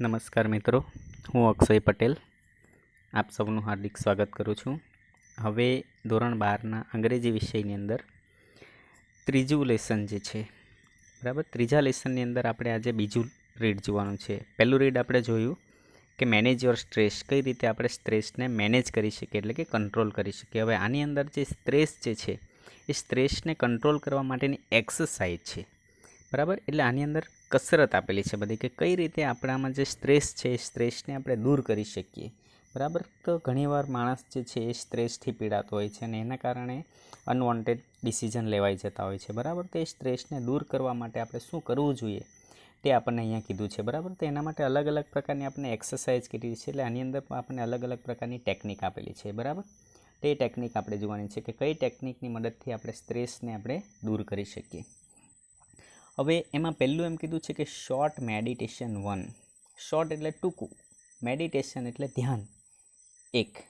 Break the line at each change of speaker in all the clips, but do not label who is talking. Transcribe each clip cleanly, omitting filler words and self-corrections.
નમસ્કાર મિત્રો, હું અક્ષય પટેલ આપ સૌનું હાર્દિક સ્વાગત કરું છું. હવે ધોરણ 12ના અંગ્રેજી વિષયની અંદર ત્રીજું લેસન જે છે, બરાબર, ત્રીજા લેસનની અંદર આપણે આજે બીજું રીડ જોવાનું છે. પહેલું રીડ આપણે જોયું કે મેનેજ યોર સ્ટ્રેસ, કઈ રીતે આપણે સ્ટ્રેસને મેનેજ કરી શકીએ, એટલે કે કંટ્રોલ કરી શકીએ. હવે આની અંદર જે સ્ટ્રેસ જે છે એ સ્ટ્રેસને કંટ્રોલ કરવા માટેની એક્સરસાઇઝ છે, બરાબર. એટલે આની અંદર કસરત આપેલી છે બધી, કે કઈ રીતે આપણામાં જે સ્ટ્રેસ છે એ સ્ટ્રેસને આપણે દૂર કરી શકીએ, બરાબર. તો ઘણીવાર માણસ જે છે એ સ્ટ્રેસથી પીડાતો હોય છે અને એના કારણે અનવોન્ટેડ ડિસિઝન લેવાઈ જતા હોય છે, બરાબર. તો એ સ્ટ્રેસને દૂર કરવા માટે આપણે શું કરવું જોઈએ તે આપણને અહીંયા કીધું છે, બરાબર. તો એના માટે અલગ અલગ પ્રકારની આપણે એક્સરસાઇઝ કીધી છે, એટલે આની અંદર આપણને અલગ અલગ પ્રકારની ટેકનિક આપેલી છે, બરાબર. તે ટેકનિક આપણે જોવાની છે કે કઈ ટેકનિકની મદદથી આપણે સ્ટ્રેસને આપણે દૂર કરી શકીએ. હવે એમાં પહેલું એમ કીધું છે કે શોર્ટ મેડિટેશન 1. શોર્ટ એટલે ટૂંકું, મેડિટેશન એટલે ધ્યાન એક,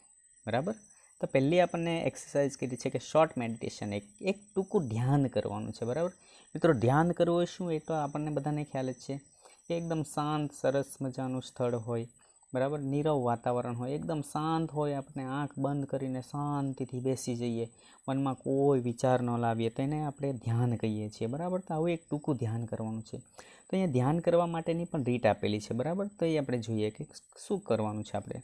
બરાબર. તો પહેલી આપણને એક્સરસાઇઝ કીધી છે કે શોર્ટ મેડિટેશન એક ટૂંકું ધ્યાન કરવાનું છે, બરાબર. મિત્રો, ધ્યાન કરવું હોય શું, એ તો આપણને બધાને ખ્યાલ જ છે કે એકદમ શાંત સરસ મજાનું સ્થળ હોય, બરાબર, નીરવ વાતાવરણ હોય, એકદમ શાંત હોય, આપણે આંખ બંધ કરીને શાંતિથી બેસી જઈએ, મનમાં કોઈ વિચાર ન લાવીએ, તેને આપણે ધ્યાન કહીએ છીએ, બરાબર. તો આવું એક ટૂંકું ધ્યાન કરવાનું છે. તો અહીંયા ધ્યાન કરવા માટેની પણ રીત આપેલી છે, બરાબર. તો એ આપણે જોઈએ કે શું કરવાનું છે. આપણે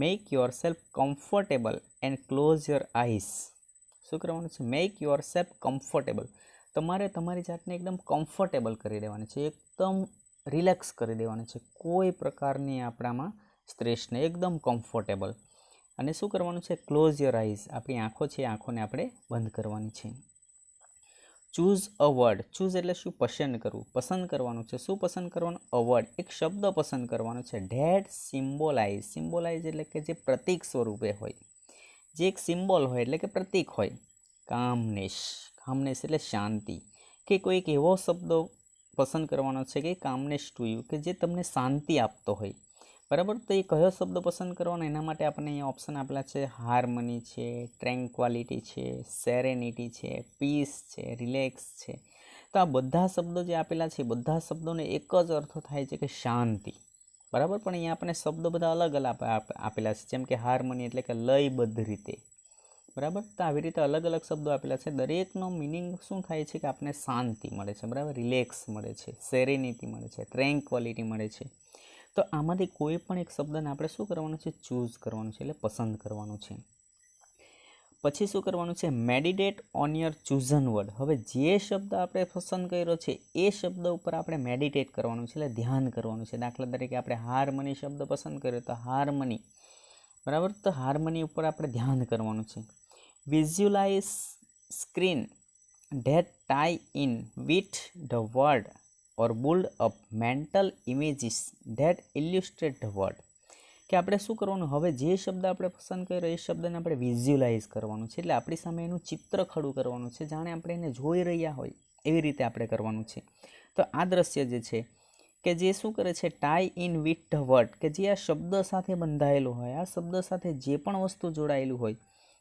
make yourself comfortable and close your eyes. શું કરવાનું છે? Make yourself comfortable. તમારે તમારી જાતને એકદમ કમ્ફર્ટેબલ કરી દેવાની છે, એકદમ રિલેક્સ કરી દેવાની છે, કોઈ પ્રકારની આપણામાં સ્ટ્રેસને એકદમ કમ્ફર્ટેબલ. અને શું કરવાનું છે? Close your eyes. આપણી આંખો છે, આંખોને આપણે બંધ કરવાની છે. Choose a word. ચૂઝ એટલે શું? પસંદ કરવું, પસંદ કરવાનું છે. શું પસંદ કરવાનું? અ વર્ડ, એક શબ્દ પસંદ કરવાનો છે. That symbolise. સિમ્બોલાઇઝ એટલે કે જે પ્રતીક સ્વરૂપે હોય, જે એક સિમ્બોલ હોય એટલે કે પ્રતીક હોય. કામનેસ. કામનેસ એટલે શાંતિ, કે કોઈક એવો શબ્દ પસંદ કરવાનો છે કે કામનેસ ટુ યુ, કે જે તમને શાંતિ આપતો હોય, બરાબર. તો એ કયો શબ્દ પસંદ કરવાનો, એના માટે આપણને અહીંયા ઓપ્શન આપેલા છે. હાર્મની છે, ટ્રેન્ક્વાલિટી છે, સેરેનિટી છે, પીસ છે, રિલેક્સ છે. તો આ બધા શબ્દો જે આપેલા છે, બધા શબ્દોને એક જ અર્થ થાય છે કે શાંતિ, બરાબર. પણ અહીંયા આપણે શબ્દો બધા અલગ અલગ આપેલા છે, જેમ કે હાર્મની એટલે કે લયબદ્ધ રીતે, બરાબર. તો આવી રીતે અલગ અલગ શબ્દો આપેલા છે. દરેકનો મિનિંગ શું થાય છે કે આપણને શાંતિ મળે છે, બરાબર, રિલેક્સ મળે છે, સેરેનિટી મળે છે, ટ્રેન્ક્વાલિટી મળે છે. તો આમાંથી કોઈ પણ એક શબ્દને આપણે શું કરવાનું છે? ચૂઝ કરવાનું છે, એટલે પસંદ કરવાનું છે. પછી શું કરવાનું છે? Meditate on your ચૂઝન word. હવે જે શબ્દ આપણે પસંદ કર્યો છે એ શબ્દ ઉપર આપણે મેડિટેટ કરવાનું છે, એટલે ધ્યાન કરવાનું છે. દાખલા તરીકે આપણે હાર્મની શબ્દ પસંદ કર્યો તો હાર્મની, બરાબર. તો હાર્મની ઉપર આપણે ધ્યાન કરવાનું છે. Visualise screen that tie in with the word or build up mental images that illustrate the word. કે આપણે શું કરવાનું? હવે જે શબ્દ આપણે પસંદ કર્યો એ શબ્દને આપણે વિઝ્યુલાઇઝ કરવાનું છે, એટલે આપણી સામે એનું ચિત્ર ખડું કરવાનું છે, જાણે આપણે એને જોઈ રહ્યા હોય એવી રીતે આપણે કરવાનું છે. તો આ દ્રશ્ય જે છે કે જે શું કરે છે? Tie in with the word, કે જે આ શબ્દ સાથે બંધાયેલું હોય, આ શબ્દ સાથે જે પણ વસ્તુ જોડાયેલું હોય,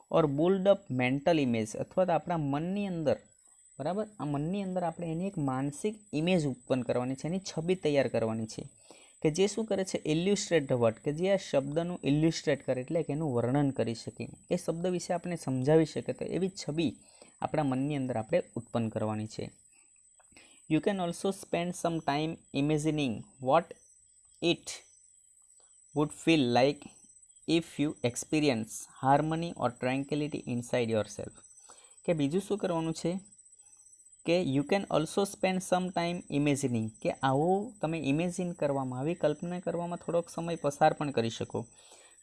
ઓર બિલ્ડ અપ મેન્ટલ ઇમેજ, અથવા તો આપણા મનની અંદર, બરાબર, આ મનની અંદર આપણે એની એક માનસિક ઇમેજ ઉત્પન્ન કરવાની છે, એની છબી તૈયાર કરવાની છે, કે જે શું કરે છે? ઇલ્યુસ્ટ્રેટ ધ વર્ડ, કે જે આ શબ્દનું ઇલ્યુસ્ટ્રેટ કરે, એટલે કે એનું વર્ણન કરી શકે, એ શબ્દ વિશે આપણે સમજાવી શકે, તો એવી છબી આપણા મનની અંદર આપણે ઉત્પન્ન કરવાની છે. You can also spend some time imagining what it would feel like if you experience harmony or tranquillity inside your self. કે બીજું શું કરવાનું છે કે you can also spend some time imagining, કે આવું તમે ઇમેજિન કરવામાં, આવી કલ્પના કરવામાં થોડોક સમય પસાર પણ કરી શકો,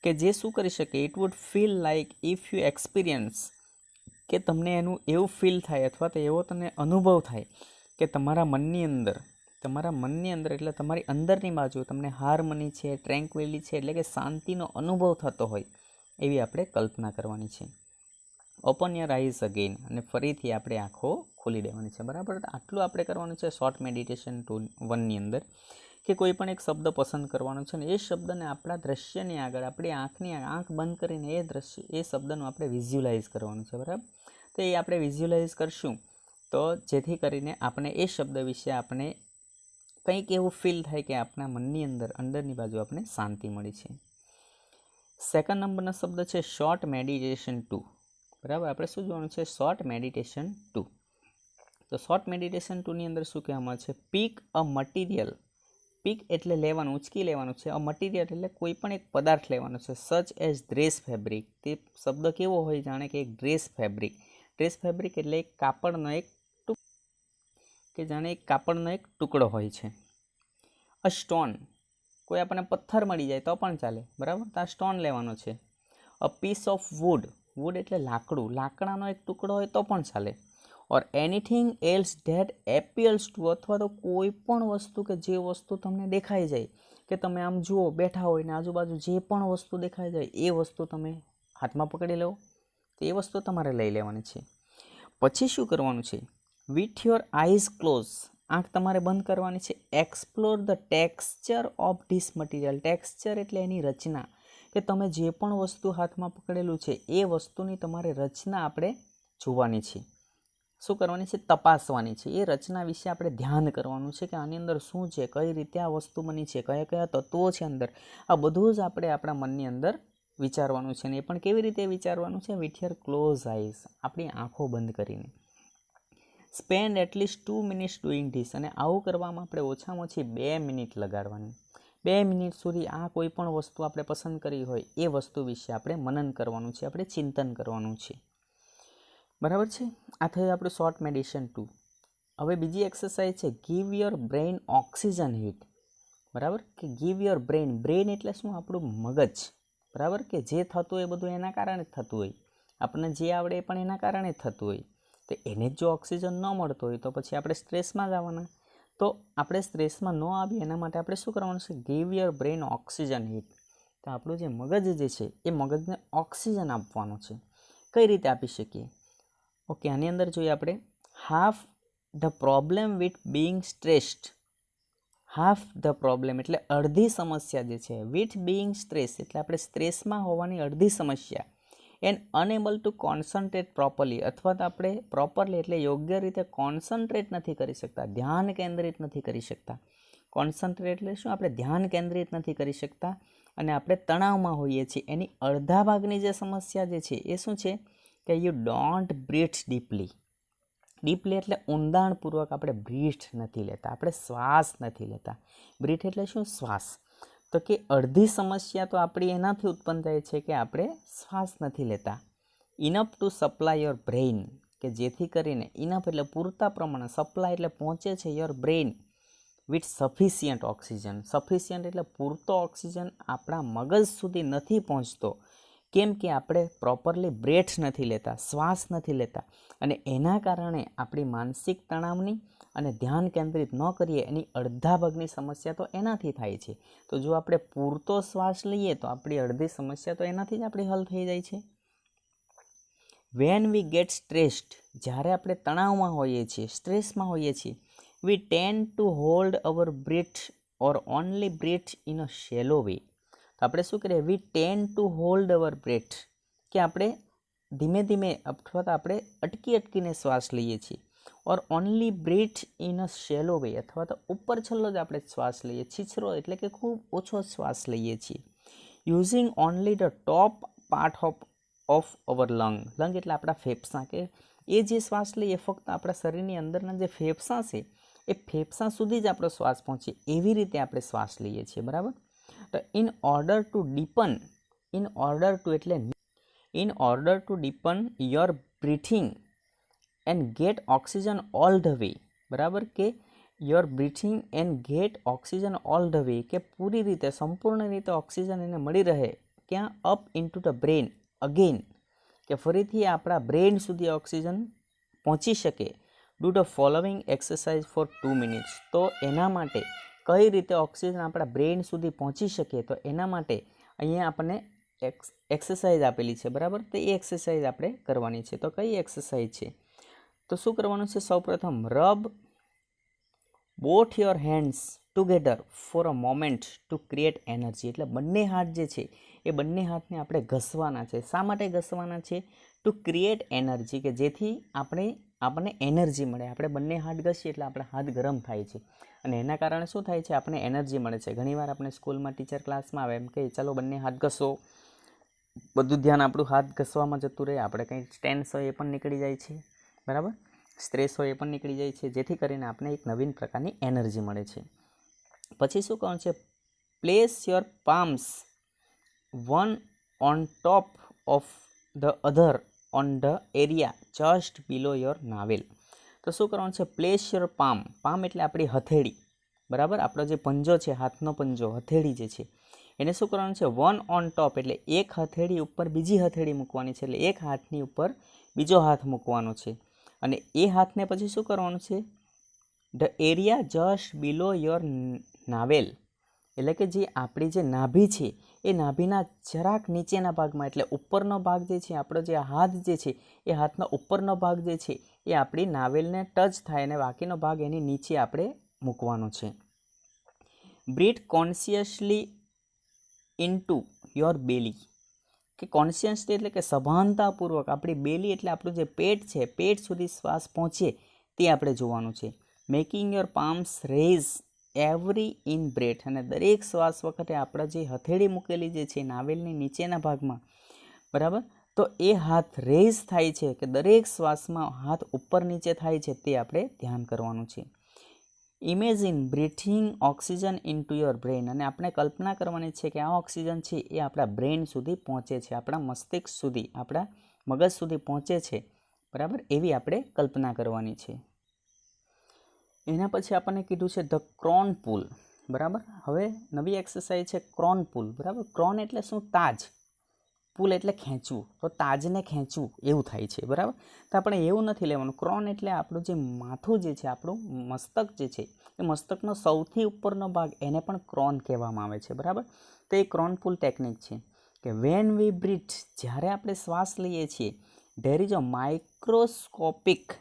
કે જે શું કરી શકે? It would feel like if you experience, કે તમને એનું એવું ફીલ થાય, અથવા તો એવો તમને અનુભવ થાય કે તમારા મનની અંદર એટલે તમારી અંદરની બાજુ તમને હાર્મની છે, ટ્રેન્ક્વિલિટી છે, એટલે કે શાંતિનો અનુભવ થતો હોય, એવી આપણે કલ્પના કરવાની છે. ઓપન યોર આઈઝ અગેન, અને ફરીથી આપણે આંખો ખોલી દેવાની છે, બરાબર. આટલું આપણે કરવાનું છે શોર્ટ મેડિટેશન 1ની અંદર, કે કોઈ પણ એક શબ્દ પસંદ કરવાનો છે, ને એ શબ્દને આપણા દ્રશ્યની આગળ, આપણી આંખ બંધ કરીને એ શબ્દનું આપણે વિઝ્યુલાઇઝ કરવાનું છે, બરાબર. તો એ આપણે વિઝ્યુલાઇઝ કરશું તો જેથી કરીને આપણે એ શબ્દ વિશે આપણે કંઈક એવું ફીલ થાય કે આપણા મનની અંદરની બાજુ આપણે શાંતિ મળી છે. સેકન્ડ નંબરનો શબ્દ છે શોર્ટ મેડિટેશન 2. બરાબર, આપણે શું જોવાનું છે? Short meditation 2. તો શોર્ટ મેડિટેશન 2ની અંદર શું કહેવામાં છે? પીક અ મટીરિયલ. પીક એટલે લેવાનું, ઉંચકી લેવાનું છે. અ મટીરિયલ એટલે કોઈ પણ એક પદાર્થ લેવાનો છે. Such as dress fabric. તે શબ્દ કેવો હોય? જાણે કે એક ડ્રેસ ફેબ્રિક. ડ્રેસ ફેબ્રિક એટલે એક કાપડનો એક ટુકડો હોય છે. અ સ્ટોન. કોઈ આપણને પથ્થર મળી જાય તો પણ ચાલે. બરાબર, તો આ સ્ટોન લેવાનો છે. A piece of wood. Wood એટલે લાકડું. લાકડાનો એક ટુકડો હોય તો પણ ચાલે. Or anything else that appears to. અથવા તો કોઈ પણ વસ્તુ કે જે વસ્તુ તમને દેખાઈ જાય, કે તમે આમ જુઓ, બેઠા હોય ને આજુબાજુ જે પણ વસ્તુ દેખાઈ જાય એ વસ્તુ તમે હાથમાં પકડી લો. તો એ વસ્તુ તમારે લઈ લેવાની છે. પછી શું કરવાનું છે? With your eyes closed. આંખ તમારે બંધ કરવાની છે. Explore the texture of this material. Texture એટલે એની રચના, કે તમે જે પણ વસ્તુ હાથમાં પકડેલું છે એ વસ્તુની તમારે રચના આપણે જોવાની છે. શું કરવાની છે? તપાસવાની છે. એ રચના વિશે આપણે ધ્યાન કરવાનું છે કે આની અંદર શું છે, કઈ રીતે આ વસ્તુ બની છે, કયા કયા તત્વો છે અંદર. આ બધું જ આપણે આપણા મનની અંદર વિચારવાનું છે. ને એ પણ કેવી રીતે વિચારવાનું છે? With your closed eyes. આપણી આંખો બંધ કરીને. Spend at least 2 minutes doing this. અને આવું કરવામાં આપણે ઓછામાં ઓછી 2 મિનિટ લગાડવાની. 2 મિનિટ સુધી આ કોઈ પણ વસ્તુ આપણે પસંદ કરી હોય એ વસ્તુ વિશે આપણે મનન કરવાનું છે, આપણે ચિંતન કરવાનું છે. બરાબર છે? આ થયું આપણું શોર્ટ મેડિટેશન 2. હવે બીજી એક્સરસાઇઝ છે give your brain oxygen hit. બરાબર, કે ગીવ યોર બ્રેઇન. બ્રેઇન એટલે શું? આપણું મગજ. બરાબર, કે જે થતું હોય એ બધું એના કારણે જ થતું હોય. આપણને જે આવડે એ પણ એના કારણે જ થતું હોય. તો એને જ જો ઓક્સિજન ન મળતો હોય તો પછી આપણે સ્ટ્રેસમાં જ આવવાના. તો આપણે સ્ટ્રેસમાં ન આવીએ એના માટે આપણે શું કરવાનું છે? Give your brain oxygen hit. તો આપણું જે મગજ જે છે એ મગજને ઓક્સિજન આપવાનું છે. કઈ રીતે આપી શકીએ? ઓકે, આની અંદર જોઈએ આપણે. Half the problem with being stressed. Half the problem એટલે અડધી સમસ્યા જે છે. વિથ બીઇંગ સ્ટ્રેસ એટલે આપણે સ્ટ્રેસમાં હોવાની અડધી સમસ્યા. And unable to concentrate properly. અથવા તો આપણે પ્રોપરલી એટલે યોગ્ય રીતે કોન્સન્ટ્રેટ નથી કરી શકતા, ધ્યાન કેન્દ્રિત નથી કરી શકતા. કોન્સન્ટ્રેટ એટલે શું? આપણે ધ્યાન કેન્દ્રિત નથી કરી શકતા અને આપણે તણાવમાં હોઈએ છીએ. એની અડધા ભાગની જે સમસ્યા જે છે એ શું છે? કે you don't breathe deeply. Deeply એટલે ઊંડાણપૂર્વક આપણે બ્રીથ નથી લેતા, આપણે શ્વાસ નથી લેતા. બ્રીથ એટલે શું? શ્વાસ. તો કે અડધી સમસ્યા તો આપણી એનાથી ઉત્પન્ન થાય છે કે આપણે શ્વાસ નથી લેતા. Enough to supply your brain. કે જેથી કરીને ઇનફ એટલે પૂરતા પ્રમાણે, સપ્લાય એટલે પહોંચે છે your brain with sufficient oxygen. Sufficient એટલે પૂરતો ઓક્સિજન આપણા મગજ સુધી નથી પહોંચતો. કેમ કે આપણે પ્રોપરલી બ્રેથ નથી લેતા, શ્વાસ નથી લેતા. અને એના કારણે આપણી માનસિક તણાવની અને ધ્યાન કેન્દ્રિત ન કરીએ એની અડધા ભાગની સમસ્યા તો એનાથી થાય છે. તો જો આપણે પૂરતો શ્વાસ લઈએ તો આપણી અડધી સમસ્યા તો એનાથી જ આપણી હલ થઈ જાય છે. When we get stressed. જ્યારે આપણે તણાવમાં હોઈએ છીએ, સ્ટ્રેસમાં હોઈએ છીએ, we tend to hold our breath or only breathe in a shallow way. તો આપણે શું કરીએ? We tend to hold our breath. કે આપણે ધીમે ધીમે અથવા તો આપણે અટકીને શ્વાસ લઈએ છીએ. Or only breathe in a shallow way. અથવા તો ઉપર છલ્લો જ આપણે શ્વાસ લઈએ, છીછરો એટલે કે ખૂબ ઓછો શ્વાસ લઈએ છીએ. Using only the top part of our lung. Lung એટલે આપણા ફેફસાં. કે એ જે શ્વાસ લઈએ ફક્ત આપણા શરીરની અંદરના જે ફેફસાં છે એ ફેફસાં સુધી જ આપણો શ્વાસ પહોંચે એવી રીતે આપણે શ્વાસ લઈએ છીએ. બરાબર. તો in order to deepen your breathing and get oxygen all the way. બરાબર, કે your breathing and get oxygen all the way. કે પૂરી રીતે, સંપૂર્ણ રીતે ઓક્સિજન એને મળી રહે. ક્યાં? Up into the brain again. કે ફરીથી આપણા બ્રેઇન સુધી ઓક્સિજન પહોંચી શકે. Do the following exercise for 2 minutes. તો એના માટે કઈ રીતે ઓક્સિજન આપણા બ્રેઇન સુધી પહોંચી શકે? તો એના માટે અહીંયા આપણને એક્સરસાઇઝ આપેલી છે. બરાબર, તો એ એક્સરસાઇઝ આપણે કરવાની છે. તો કઈ એક્સરસાઇઝ છે? તો શું કરવાનું છે? સૌપ્રથમ rub both your hands together for a moment to create energy. એટલે બંને હાથ જે છે એ બંને હાથને આપણે ઘસવાના છે. શા માટે ઘસવાના છે? ટુ ક્રિએટ એનર્જી, કે જેથી આપણને એનર્જી મળે. આપણે બંને હાથ ઘસીએ એટલે આપણા હાથ ગરમ થાય છે અને એના કારણે શું થાય છે, આપણને એનર્જી મળે છે. ઘણીવાર આપણે સ્કૂલમાં ટીચર ક્લાસમાં આવે એમ કે ચાલો બંને હાથ ઘસો, બધું ધ્યાન આપણું હાથ ઘસવામાં જતું રહે, આપણે કંઈ ટેન્સ હોય એ પણ નીકળી જાય છે, બરાબર, સ્ટ્રેસ હોય એ પણ નીકળી જાય છે, જેથી કરીને આપણે એક નવીન પ્રકારની એનર્જી મળે છે. પછી શું કહું છે, place your palms one on top of the other on the area just below your navel. તો શું કરવાનું છે, પ્લેસ યોર પામ એટલે આપણી હથેળી, બરાબર, આપણો જે પંજો છે, હાથનો પંજો, હથેળી જે છે એને શું કરવાનું છે, વન ઓન ટોપ એટલે એક હથેળી ઉપર બીજી હથેળી મૂકવાની છે, એટલે એક હાથની ઉપર બીજો હાથ મૂકવાનો છે અને એ હાથને પછી શું કરવાનું છે, the area just below your navel એટલે કે જે આપણી જે નાભી છે એ નાભીના જરાક નીચેના ભાગમાં, એટલે ઉપરનો ભાગ જે છે, આપણો જે હાથ જે છે એ હાથનો ઉપરનો ભાગ જે છે એ આપણી નાવેલને ટચ થાય અને બાકીનો ભાગ એની નીચે આપણે મૂકવાનો છે. બ્રીથ કોન્શિયસલી ઇન્ટુ યોર બેલી, કે કોન્શિયસલી એટલે કે સભાનતાપૂર્વક આપણી બેલી એટલે આપણું જે પેટ છે, પેટ સુધી શ્વાસ પહોંચે તે આપણે જોવાનું છે. Making your palms raise every in breath, અને દરેક શ્વાસ વખતે આપણા જે હથેળી મૂકેલી જે છે નાવેલની નીચેના ભાગમાં, બરાબર, તો એ હાથ રેઝ થાય છે, કે દરેક શ્વાસમાં હાથ ઉપર નીચે થાય છે, તે આપણે ધ્યાન કરવાનું છે. Imagine breathing oxygen into your brain, અને આપણે કલ્પના કરવાની છે કે આ ઓક્સિજન છે એ આપણા બ્રેઇન સુધી પહોંચે છે, આપણા મસ્તિષ્ક સુધી, આપણા મગજ સુધી પહોંચે છે, બરાબર, એવી આપણે કલ્પના કરવાની છે. એના પછી આપણને કીધું છે ધ ક્રોન પુલ, બરાબર. હવે નવી એક્સરસાઇઝ છે ક્રોન પુલ, બરાબર. ક્રોન એટલે શું, તાજ, પુલ એટલે ખેંચવું, તો તાજને ખેંચવું એવું થાય છે, બરાબર. તો આપણે એવું નથી લેવાનું. ક્રોન એટલે આપણું જે માથું જે છે, આપણું મસ્તક જે છે, એ મસ્તકનો સૌથી ઉપરનો ભાગ, એને પણ ક્રોન કહેવામાં આવે છે, બરાબર. તો એ ક્રોન પુલ ટેકનિક છે કે વેન વી બ્રીથ, જ્યારે આપણે શ્વાસ લઈએ છીએ, there is a microscopic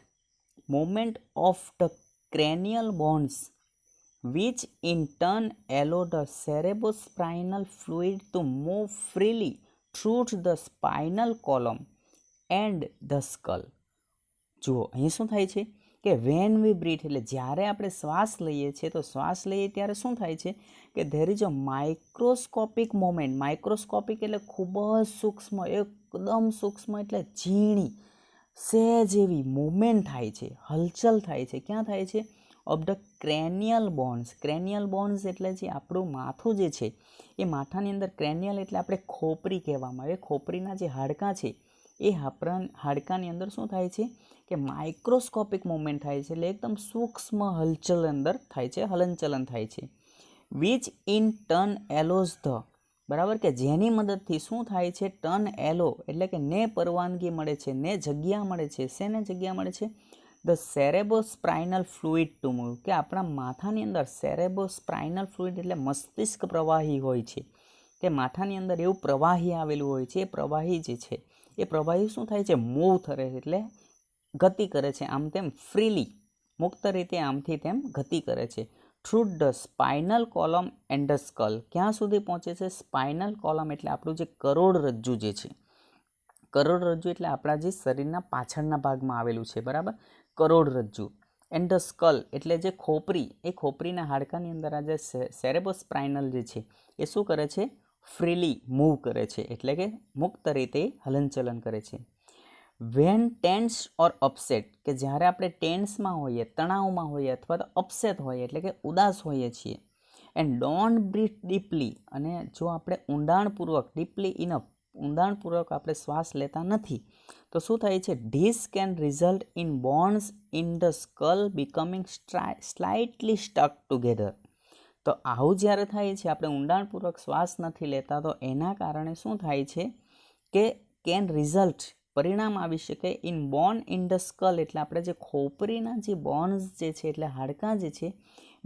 movement of the cranial bones which in turn allow the cerebrospinal fluid to move freely through the spinal column and the skull. જુઓ અહીં શું થાય છે કે વેન વી બ્રીથ એટલે જ્યારે આપણે શ્વાસ લઈએ છીએ, તો શ્વાસ લઈએ ત્યારે શું થાય છે કે there is a microscopic moment. Microscopic એટલે ખૂબ જ સૂક્ષ્મ, એકદમ સૂક્ષ્મ એટલે ઝીણી, સહેજ એવી મૂવમેન્ટ થાય છે, હલચલ થાય છે. ક્યાં થાય છે? Of the cranial bones. Cranial bones એટલે જે આપણું માથું જે છે એ માથાની અંદર, ક્રેનિયલ એટલે આપણે ખોપરી કહેવામાં આવે, ખોપરીના જે હાડકાં છે એ હાડકાની અંદર શું થાય છે કે માઇક્રોસ્કોપિક મૂવમેન્ટ થાય છે, એટલે એકદમ સૂક્ષ્મ હલચલ અંદર થાય છે, હલનચલન થાય છે. વિચ ઇન ટર્ન એલોઝ ધ, બરાબર, કે જેની મદદથી શું થાય છે, ટર્ન એલો એટલે કે ને પરવાનગી મળે છે, ને જગ્યા મળે છે. શેને જગ્યા મળે છે? The cerebrospinal fluid to move, કે આપણા માથાની અંદર સેરેબ્રોસ્પાઇનલ ફ્લુઇડ એટલે મસ્તિષ્ક પ્રવાહી હોય છે, કે માથાની અંદર એવું પ્રવાહી આવેલું હોય છે. એ પ્રવાહી જે છે એ પ્રવાહી શું થાય છે? મૂવ કરે છે, એટલે ગતિ કરે છે, આમ તેમ ફ્રીલી, મુક્ત રીતે આમથી તેમ ગતિ કરે છે. Through the spinal column and the skull, ક્યાં સુધી પહોંચે છે? સ્પાઇનલ કોલમ એટલે આપણું જે કરોડરજ્જુ જે છે, કરોડરજ્જુ એટલે આપણા જે શરીરના પાછળના ભાગમાં આવેલું છે, બરાબર, કરોડરજ્જુ. એન્ડ ધ સ્કલ એટલે જે ખોપરી, એ ખોપરીના હાડકાની અંદર આ જે સેરેબ્રોસ્પાઇનલ જે છે એ શું કરે છે? ફ્રીલી મૂવ કરે છે, એટલે કે મુક્ત રીતે હલનચલન કરે છે. વેન ટેન્સ ઓર અપસેટ, કે જ્યારે આપણે ટેન્સમાં હોઈએ, તણાવમાં હોઈએ, અથવા તો અપસેટ હોઈએ એટલે કે ઉદાસ હોઈએ છીએ. એન્ડ ડોન્ટ બ્રીથ ડીપલી, અને જો આપણે ઊંડાણપૂર્વક, ડીપલી ઇનફ, ઊંડાણપૂર્વક આપણે શ્વાસ લેતા નથી, તો શું થાય છે? This can result in bones in the skull becoming slightly stuck together. તો આવું જ્યારે થાય છે, આપણે ઊંડાણપૂર્વક શ્વાસ નથી લેતા, તો એના કારણે શું થાય છે કે કેન રિઝલ્ટ, પરિણામ આવી શકે, in bone in the skull એટલે આપણે જે ખોપરીના જે બોન્સ જે છે એટલે હાડકાં જે છે,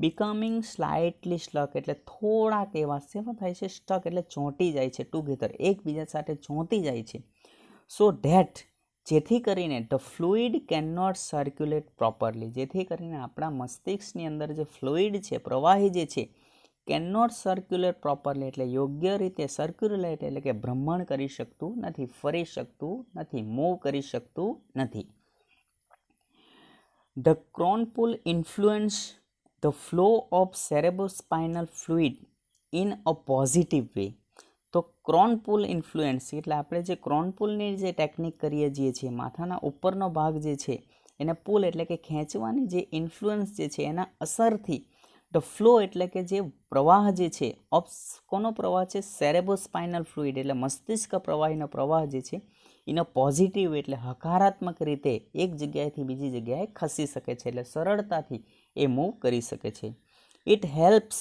બીકમિંગ સ્લાઇટલી સ્ટક એટલે થોડાક એવા શેમાં થાય છે? સ્ટક એટલે ચોંટી જાય છે, ટુગેધર એકબીજા સાથે ચોંટી જાય છે. સો ધેટ, જેથી કરીને the fluid can not circulate properly, જેથી કરીને આપણા મસ્તિષ્કની અંદર જે ફ્લુઇડ છે, પ્રવાહી જે છે કેન નોટ સર્ક્યુલેટ પ્રોપરલી એટલે યોગ્ય રીતે સર્ક્યુલેટ એટલે કે ભ્રમણ કરી શકતું નથી, ફરી શકતું નથી, મૂવ કરી શકતું નથી. The crown pull influence the flow of cerebrospinal fluid in a positive way. તો ક્રોન પુલ ઇન્ફ્લુઅન્સ એટલે આપણે જે ક્રોન પુલની જે ટેકનિક કરીએ છીએ, માથાના ઉપરનો ભાગ જે છે એને પુલ એટલે કે ખેંચવાની જે ઇન્ફ્લુઅન્સ જે છે એના અસરથી ધ ફ્લો એટલે કે જે પ્રવાહ જે છે ઓફ કોનો પ્રવાહ છે, સેરેબ્રોસ્પાઇનલ ફ્લુઇડ એટલે મસ્તિષ્ક પ્રવાહીનો પ્રવાહ જે છે એનો પોઝિટિવ એટલે હકારાત્મક રીતે એક જગ્યાએથી બીજી જગ્યાએ ખસી શકે છે, એટલે સરળતાથી એ મૂવ કરી શકે છે. ઇટ હેલ્પ્સ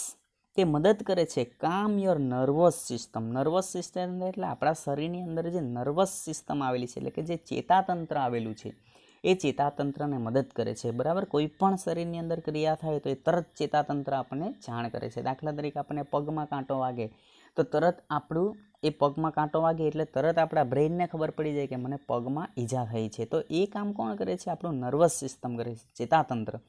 તે મદદ કરે છે કામ your nervous system. Nervous system એટલે આપણા શરીરની અંદર જે નર્વસ સિસ્ટમ આવેલી છે એટલે કે જે ચેતાતંત્ર આવેલું છે એ ચેતાતંત્રને મદદ કરે છે. બરાબર, કોઈ પણ શરીરની અંદર ક્રિયા થાય તો એ તરત ચેતાતંત્ર આપણને જાણ કરે છે. દાખલા તરીકે આપણને પગમાં કાંટો વાગે તો તરત આપણું એ પગમાં કાંટો વાગે એટલે તરત આપણા બ્રેઇનને ખબર પડી જાય કે મને પગમાં ઈજા થઈ છે. તો એ કામ કોણ કરે છે? આપણું નર્વસ સિસ્ટમ કરે છે, ચેતાતંત્ર.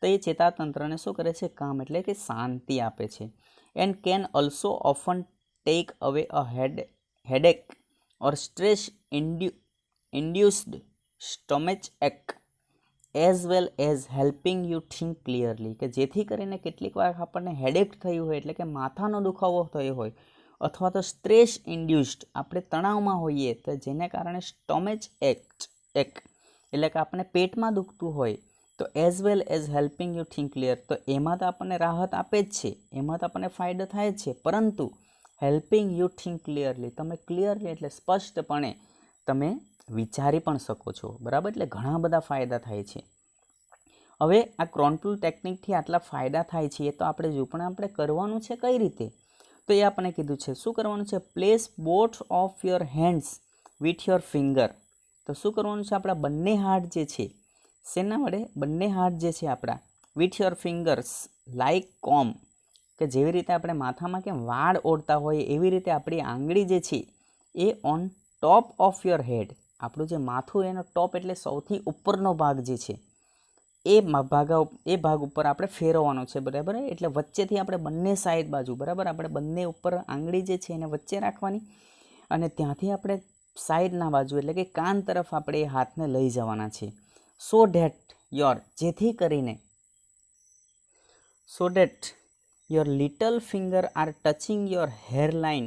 તો એ ચેતાતંત્રને શું કરે છે? કામ એટલે કે શાંતિ આપે છે. And can also often take away a headache or stress induced stomach ache as well as helping you think clearly. કે જેથી કરીને કેટલીક વાર આપણને હેડેક થયું હોય એટલે કે માથાનો દુખાવો થયો હોય અથવા તો સ્ટ્રેસ ઇન્ડ્યુસ્ડ આપણે તણાવમાં હોઈએ તો જેને કારણે સ્ટમચ એક એટલે કે આપણને પેટમાં દુખતું હોય તો as well as helping you think clear, તો એમાં તો આપણને રાહત આપે જ છે, એમાં તો આપણને ફાયદો થાય જ છે, પરંતુ હેલ્પિંગ યુ થિંક ક્લિયરલી તમે ક્લિયરલી એટલે સ્પષ્ટપણે તમે વિચારી પણ શકો છો. બરાબર, એટલે ઘણા બધા ફાયદા થાય છે. હવે આ ક્રોન પુલ ટેકનિકથી આટલા ફાયદા થાય છે એ તો આપણે જો પણ આપણે કરવાનું છે કઈ રીતે, તો એ આપણે કીધું છે શું કરવાનું છે? Place both of your hands with your finger. તો શું કરવાનું છે? આપણા બંને હાથ જે છે શેના વડે? બંને હાથ જે છે આપણા વિથ યોર ફિંગર્સ લાઈક કોમ, કે જેવી રીતે આપણે માથામાં કેમ વાળ ઓળતા હોય એવી રીતે આપણી આંગળી જે છે એ on top of your head, આપણું જે માથું એનો ટોપ એટલે સૌથી ઉપરનો ભાગ જે છે એ ભાગ ઉપર આપણે ફેરવવાનો છે. બરાબર, એટલે વચ્ચેથી આપણે બંને સાઈડ બાજુ બરાબર આપણે બંને ઉપર આંગળી જે છે એને વચ્ચે રાખવાની અને ત્યાંથી આપણે સાઈડના બાજુ એટલે કે કાન તરફ આપણે એ હાથને લઈ જવાના છે. So that your little finger are touching your hairline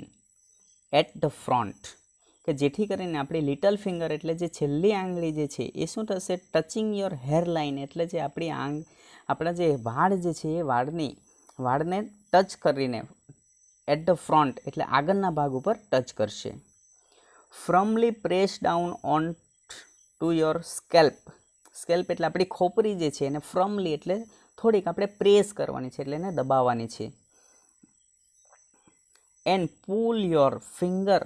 at the front, કે જેથી કરીને આપણી લિટલ ફિંગર એટલે જે છેલ્લી આંગળી જે છે એ શું થશે? ટચિંગ યોર હેરલાઇન એટલે જે આપણા જે વાળ જે છે એ વાળને ટચ કરીને એટ ધ ફ્રન્ટ એટલે આગળના ભાગ ઉપર ટચ કરશે. ફર્મલી press down on to your scalp એટલે આપણી ખોપરી જે છે એને ફર્મલી એટલે થોડીક આપણે પ્રેસ કરવાની છે એટલે એને દબાવવાની છે. And pull your finger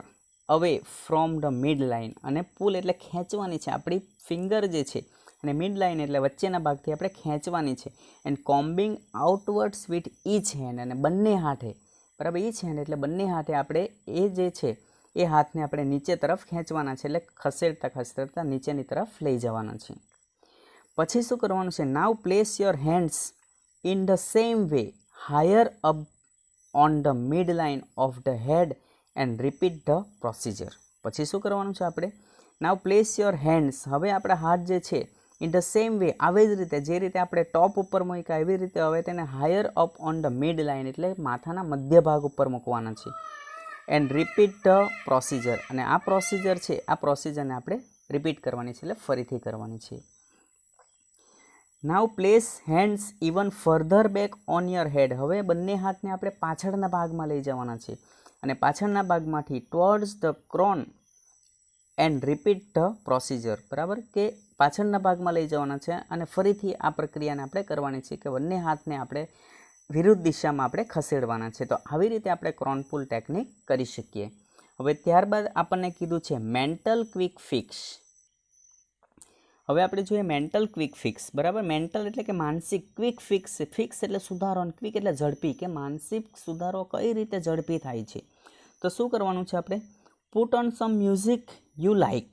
away from the mid line, અને પુલ એટલે ખેંચવાની છે આપણી ફિંગર જે છે અને મિડ લાઇન એટલે વચ્ચેના ભાગથી આપણે ખેંચવાની છે. And combing outwards with each hand, અને બંને હાથે બરાબર ઈચ હેન્ડ એટલે બંને હાથે આપણે એ જે છે એ હાથને આપણે નીચે તરફ ખેંચવાના છે એટલે ખસેડતા નીચેની તરફ લઈ જવાના છે. પછી શું કરવાનું છે? Now place your hands in the same way higher up on the mid line of the head and repeat the procedure. પછી શું કરવાનું છે આપણે? નાવ પ્લેસ યોર હેન્ડ્સ, હવે આપણા હાથ જે છે ઇન ધ સેમ વે આવી જ રીતે જે રીતે આપણે ટોપ ઉપર મૂક્યા એવી રીતે હવે તેને higher up on the mid line એટલે માથાના મધ્ય ભાગ ઉપર મૂકવાના છે. એન્ડ રિપીટ ધ પ્રોસિજર, અને આ પ્રોસિજર છે આ પ્રોસિજરને આપણે રિપીટ કરવાની છે એટલે ફરીથી કરવાની છે. Now place hands even further back on your head, હવે બંને હાથને આપણે પાછળના ભાગમાં લઈ જવાના છે અને પાછળના ભાગમાંથી towards the krone and repeat the procedure. બરાબર, કે પાછળના ભાગમાં લઈ જવાના છે અને ફરીથી આ પ્રક્રિયાને આપણે કરવાની છે કે બંને હાથને આપણે વિરુદ્ધ દિશામાં આપણે ખસેડવાના છે. તો આવી રીતે આપણે ક્રોન પુલ ટેકનિક કરી શકીએ. હવે ત્યારબાદ આપણને કીધું છે મેન્ટલ ક્વિક ફિક્સ. હવે આપણે જોઈએ મેન્ટલ ક્વિક ફિક્સ. બરાબર, મેન્ટલ એટલે કે માનસિક, ક્વિક ફિક્સ એટલે સુધારો અને ક્વિક એટલે ઝડપી, કે માનસિક સુધારો કઈ રીતે ઝડપી થાય છે. તો શું કરવાનું છે આપણે? Put on some music you like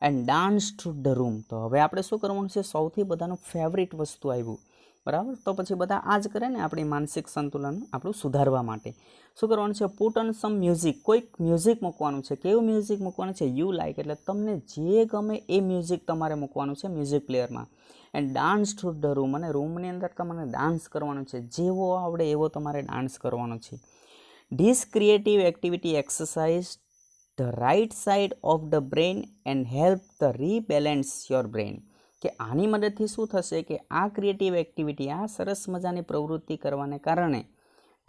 and dance through the room. તો હવે આપણે શું કરવાનું છે? સૌથી બધાનું ફેવરિટ વસ્તુ આવ્યું બરાબર. તો પછી બધા આ જ કરે ને આપણી માનસિક સંતુલન આપણું સુધારવા માટે. શું કરવાનું છે? પુટ ઓન સમ મ્યુઝિક, કોઈક મ્યુઝિક મૂકવાનું છે. કેવું મ્યુઝિક મૂકવાનું છે? યુ લાઇક, એટલે તમને જે ગમે એ મ્યુઝિક તમારે મૂકવાનું છે મ્યુઝિક પ્લેયરમાં. And dance through the room, અને રૂમની અંદર તમારે ડાન્સ કરવાનું છે. જેવો આવડે એવો તમારે ડાન્સ કરવાનો છે. This creative activity exercise the right side of the brain and help the rebalance your brain. કે આની મદદથી શું થશે કે આ ક્રિએટિવ એક્ટિવિટી, આ સરસ મજાની પ્રવૃત્તિ કરવાને કારણે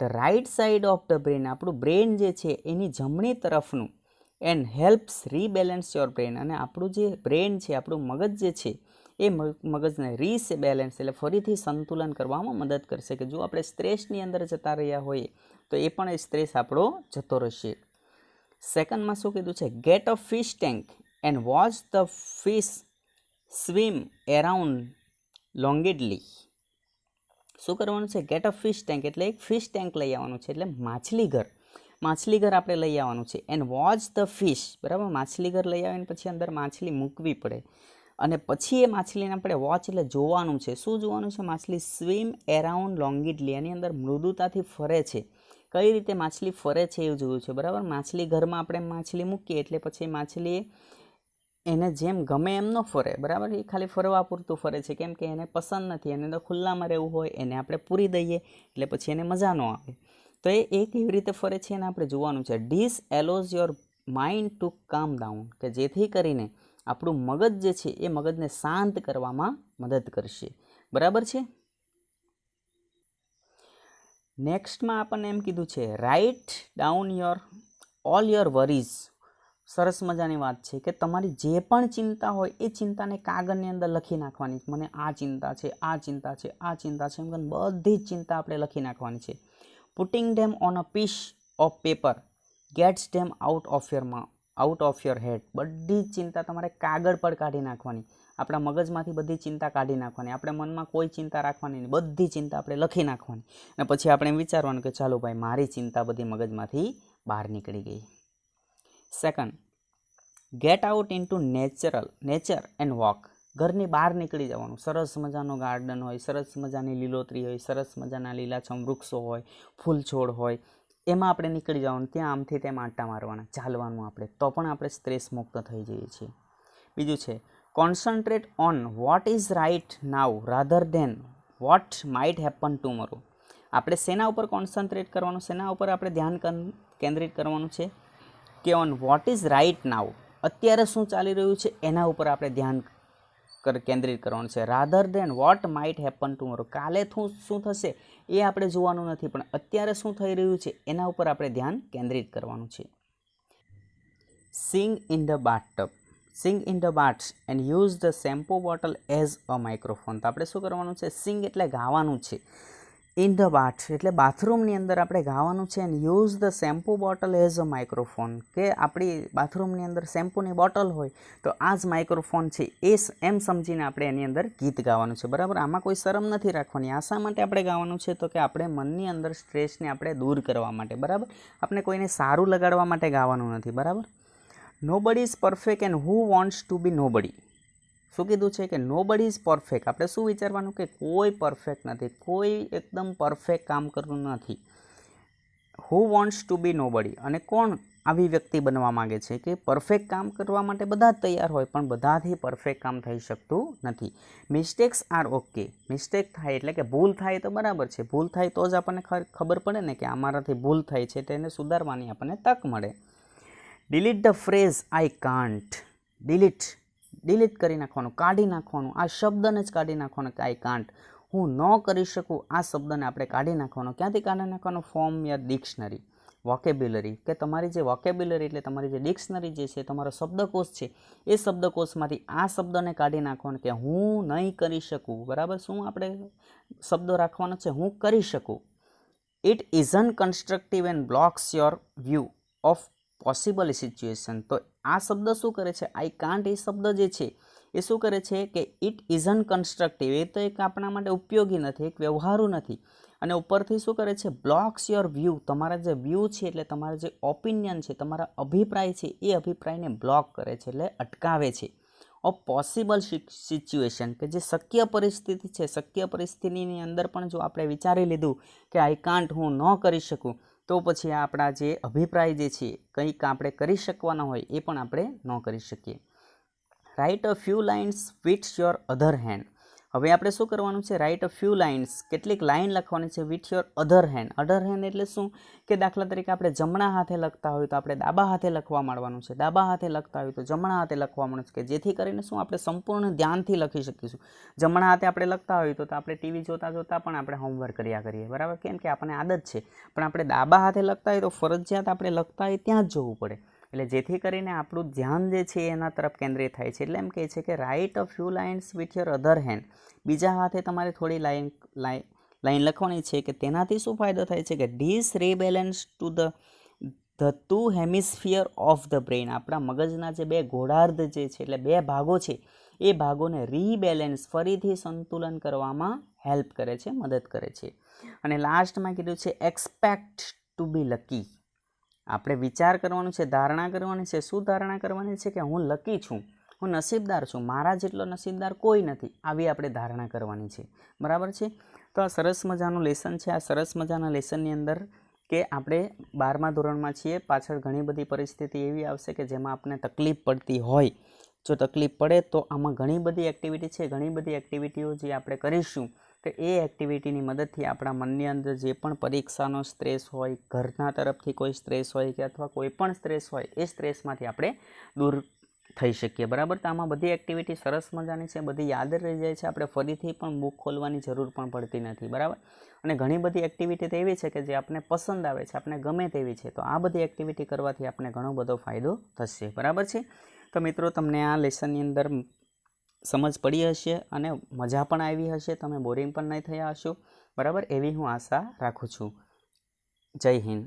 the right side of the brain, આપણું બ્રેઇન જે છે એની જમણી તરફનું, and helps rebalance your brain, અને આપણું જે બ્રેઇન છે, આપણું મગજ જે છે એ મગજને રીબેલેન્સ એટલે ફરીથી સંતુલન કરવામાં મદદ કરશે. કે જો આપણે સ્ટ્રેસની અંદર જતા રહ્યા હોઈએ તો એ પણ એ સ્ટ્રેસ આપણો જતો રહેશે. સેકન્ડમાં શું કીધું છે? Get a fish tank and watch the fish swim around languidly. શું કરવાનું છે? ગેટ અ ફિશ ટેન્ક એટલે એક ફિશ ટેન્ક લઈ આવવાનું છે, એટલે માછલીઘર આપણે લઈ આવવાનું છે. એન્ડ વોચ ધ ફિશ, બરાબર. માછલીઘર લઈ આવીને પછી અંદર માછલી મૂકવી પડે, અને પછી એ માછલીને આપણે વોચ એટલે જોવાનું છે. શું જોવાનું છે? માછલી સ્વિમ એરાઉન્ડ લોંગિડલી, એની અંદર મૃદુતાથી ફરે છે. કઈ રીતે માછલી ફરે છે એવું જોયું છે, બરાબર. માછલી ઘરમાં આપણે માછલી મૂકીએ એટલે પછી માછલી એને જેમ ગમે એમ ન ફરે, બરાબર. એ ખાલી ફરવા પૂરતું ફરે છે, કેમ કે એને પસંદ નથી, એને તો ખુલ્લામાં રહેવું હોય. એને આપણે પૂરી દઈએ એટલે પછી એને મજા ન આવે. તો એ કેવી રીતે ફરે છે એને આપણે જોવાનું છે. ધીસ એલોઝ યોર માઇન્ડ ટુ કામ ડાઉન, કે જેથી કરીને આપણું મગજ જે છે એ મગજને શાંત કરવામાં મદદ કરશે, બરાબર છે. નેક્સ્ટમાં આપણને એમ કીધું છે write down all your worries. સરસ મજાની વાત છે કે તમારી જે પણ ચિંતા હોય એ ચિંતાને કાગળની અંદર લખી નાખવાની. મને આ ચિંતા છે, આ ચિંતા છે, આ ચિંતા છે, એમ બધી જ ચિંતા આપણે લખી નાખવાની છે. Putting them on a piece of paper gets them out of your head. બધી જ ચિંતા તમારે કાગળ પર કાઢી નાખવાની. આપણા મગજમાંથી બધી ચિંતા કાઢી નાખવાની. આપણે મનમાં કોઈ ચિંતા રાખવાની નહીં, બધી ચિંતા આપણે લખી નાખવાની. અને પછી આપણે વિચારવાનું કે ચાલો ભાઈ, મારી ચિંતા બધી મગજમાંથી બહાર નીકળી ગઈ. Second, get out into nature and walk. ઘરની બહાર નીકળી જવાનું. સરસ મજાનો ગાર્ડન હોય, સરસ મજાની લીલોતરી હોય, સરસ મજાના લીલાછમ વૃક્ષો હોય, ફૂલ છોડ હોય, એમાં આપણે નીકળી જવાનું. ત્યાં આમથી તેમ આંટા મારવાના, ચાલવાનું આપણે, તો પણ આપણે સ્ટ્રેસ મુક્ત થઈ જઈએ છીએ. બીજું છે concentrate on what is right now rather than what might happen tomorrow. આપણે શેના ઉપર કોન્સન્ટ્રેટ કરવાનું, શેના ઉપર આપણે ધ્યાન કેન્દ્રિત કરવાનું છે કે on what is right now, અત્યારે શું ચાલી રહ્યું છે એના ઉપર આપણે ધ્યાન કેન્દ્રિત કરવાનું છે. Rather than what might happen tomorrow, કાલે શું થશે એ આપણે જોવાનું નથી, પણ અત્યારે શું થઈ રહ્યું છે એના ઉપર આપણે ધ્યાન કેન્દ્રિત કરવાનું છે. Sing in the bathtub and use the shampoo bottle as a microphone. તો આપણે શું કરવાનું છે? સિંગ એટલે ગાવાનું છે. ઇન ધ બાથ એટલે બાથરૂમની અંદર આપણે ગાવાનું છે. And use the shampoo bottle as a microphone, કે આપણી બાથરૂમની અંદર શેમ્પૂની બોટલ હોય તો આ જ માઇક્રોફોન છે એમ સમજીને આપણે એની અંદર ગીત ગાવાનું છે, બરાબર. આમાં કોઈ શરમ નથી રાખવાની. આ શા માટે આપણે ગાવાનું છે? તો કે આપણે મનની અંદર સ્ટ્રેસને આપણે દૂર કરવા માટે, બરાબર. આપણે કોઈને સારું લગાડવા માટે ગાવાનું નથી, બરાબર. Nobody is perfect and who wants to be nobody. શું કીધું છે કે નોબડી ઇઝ પરફેક્ટ. આપણે શું વિચારવાનું કે કોઈ પરફેક્ટ નથી, કોઈ એકદમ પરફેક્ટ કામ કરતું નથી. હુ વોન્ટ્સ ટુ બી નોબડી, અને કોણ આવી વ્યક્તિ બનવા માંગે છે કે પરફેક્ટ કામ કરવા માટે બધા જ તૈયાર હોય, પણ બધાથી પરફેક્ટ કામ થઈ શકતું નથી. Mistakes R okay. મિસ્ટેક થાય એટલે કે ભૂલ થાય તો બરાબર છે. ભૂલ થાય તો જ આપણને ખબર પડે ને કે અમારાથી ભૂલ થાય છે, તેને સુધારવાની આપણને તક મળે. Delete the phrase I can't. Delete કરી નાખવાનું, કાઢી નાખવાનું. આ શબ્દને જ કાઢી નાખવાનો કે આઈ કાન્ટ, હું ન કરી શકું, આ શબ્દને આપણે કાઢી નાખવાનો. ક્યાંથી કાઢી નાખવાનો? ફ્રોમ યર ડિક્શનરી, વોકેબ્યુલરી, કે તમારી જે વોકેબ્યુલરી એટલે તમારી જે ડિક્શનરી જે છે, તમારો શબ્દકોશ છે, એ શબ્દકોશમાંથી આ શબ્દને કાઢી નાખવાનો કે હું નહીં કરી શકું, બરાબર. શું આપણે શબ્દો રાખવાનો છે? હું કરી શકું. It isn't constructive and blocks your view of possible situation. તો આ શબ્દ શું કરે છે? આઈ કાન્ટ એ શબ્દ જે છે એ શું કરે છે કે ઇટ ઇઝન્ટ કન્સ્ટ્રક્ટિવ, એ તો એક આપણા માટે ઉપયોગી નથી, એક વ્યવહારુ નથી. અને ઉપરથી શું કરે છે? Blocks your view. તમારા જે વ્યૂ છે એટલે તમારા જે ઓપિનિયન છે, તમારા અભિપ્રાય છે, એ અભિપ્રાયને બ્લોક કરે છે એટલે અટકાવે છે. ઓફ પોસિબલ સિચ્યુએશન, કે જે શક્ય પરિસ્થિતિ છે, શક્ય પરિસ્થિતિની અંદર પણ જો આપણે વિચારી લીધું કે આઈ કાન્ટ, હું ન કરી શકું, તો પછી આપણા જે અભિપ્રાય જે છે કંઈક આપણે કરી શકવાના હોય એ પણ આપણે ન કરી શકીએ. Write a few lines with your other hand. હવે આપણે શું કરવાનું છે? રાઇટ અ ફ્યુ લાઇન્સ, કેટલીક લાઇન લખવાની છે with your other hand. Other hand એટલે શું? કે દાખલા તરીકે આપણે જમણા હાથે લખતા હોય તો આપણે ડાબા હાથે લખવા માંડવાનું છે, ડાબા હાથે લખતા હોય તો જમણા હાથે લખવા માંડવાનું છે, કે જેથી કરીને શું આપણે સંપૂર્ણ ધ્યાનથી લખી શકીશું. જમણા હાથે આપણે લખતા હોય તો આપણે ટીવી જોતા જોતા પણ આપણે હોમવર્ક કર્યા કરીએ, બરાબર, કેમ કે આપણને આદત છે. પણ આપણે ડાબા હાથે લખતા હોય તો ફરજિયાત આપણે લખતા હોય ત્યાં જ જોવું પડે, એટલે જેથી કરીને આપણું ધ્યાન જે છે એના તરફ કેન્દ્રિત થાય છે. એટલે એમ કહે છે કે write a few lines with your other hand. બીજા હાથે તમારે થોડી લાઈન લખવાની છે, કે તેનાથી શું ફાયદો થાય છે? કે this rebalance to the two hemisphere of the brain. આપણા મગજના જે બે ગોળાર્ધ જે છે, એટલે બે ભાગો છે, એ ભાગોને રીબેલેન્સ, ફરીથી સંતુલન કરવામાં હેલ્પ કરે છે, મદદ કરે છે. અને લાસ્ટમાં કીધું છે એક્સપેક્ટ ટુ બી લકી. આપણે વિચાર કરવાનું છે, ધારણા કરવાની છે. શું ધારણા કરવાની છે? કે હું લકી છું, હું નસીબદાર છું, મારા જેટલો નસીબદાર કોઈ નથી, આવી આપણે ધારણા કરવાની છે, બરાબર છે. તો આ સરસ મજાનું લેસન છે. આ સરસ મજાના લેસનની અંદર કે આપણે 12મા ધોરણમાં છીએ, પાછળ ઘણી બધી પરિસ્થિતિ એવી આવશે કે જેમાં આપણને તકલીફ પડતી હોય. જો તકલીફ પડે તો આમાં ઘણી બધી એક્ટિવિટી છે, ઘણી બધી એક્ટિવિટીઓ જે આપણે કરીશું, તો એ એક્ટિવિટીની મદદથી આપણા મનની અંદર જે પણ પરીક્ષાનો સ્ટ્રેસ હોય, ઘરના તરફથી કોઈ સ્ટ્રેસ હોય કે અથવા કોઈ પણ સ્ટ્રેસ હોય, એ સ્ટ્રેસમાંથી આપણે દૂર થઈ શકીએ, બરાબર. તો આમાં બધી એક્ટિવિટી સરસ મજાની છે, બધી યાદ રહી જાય છે, આપણે ફરીથી પણ બુક ખોલવાની જરૂર પણ પડતી નથી, બરાબર. અને ઘણી બધી એક્ટિવિટી તો એવી છે કે જે આપણને પસંદ આવે છે, આપણે ગમે તેવી છે, તો આ બધી એક્ટિવિટી કરવાથી આપણને ઘણો બધો ફાયદો થશે, બરાબર છે. તો મિત્રો, તમને આ લેસનની અંદર સમજ પડી હશે અને મજા પણ આવી હશે, તમે બોરિંગ પણ નહીં થયા હશો, બરાબર, એવી હું આશા રાખું છું. જય હિન્દ.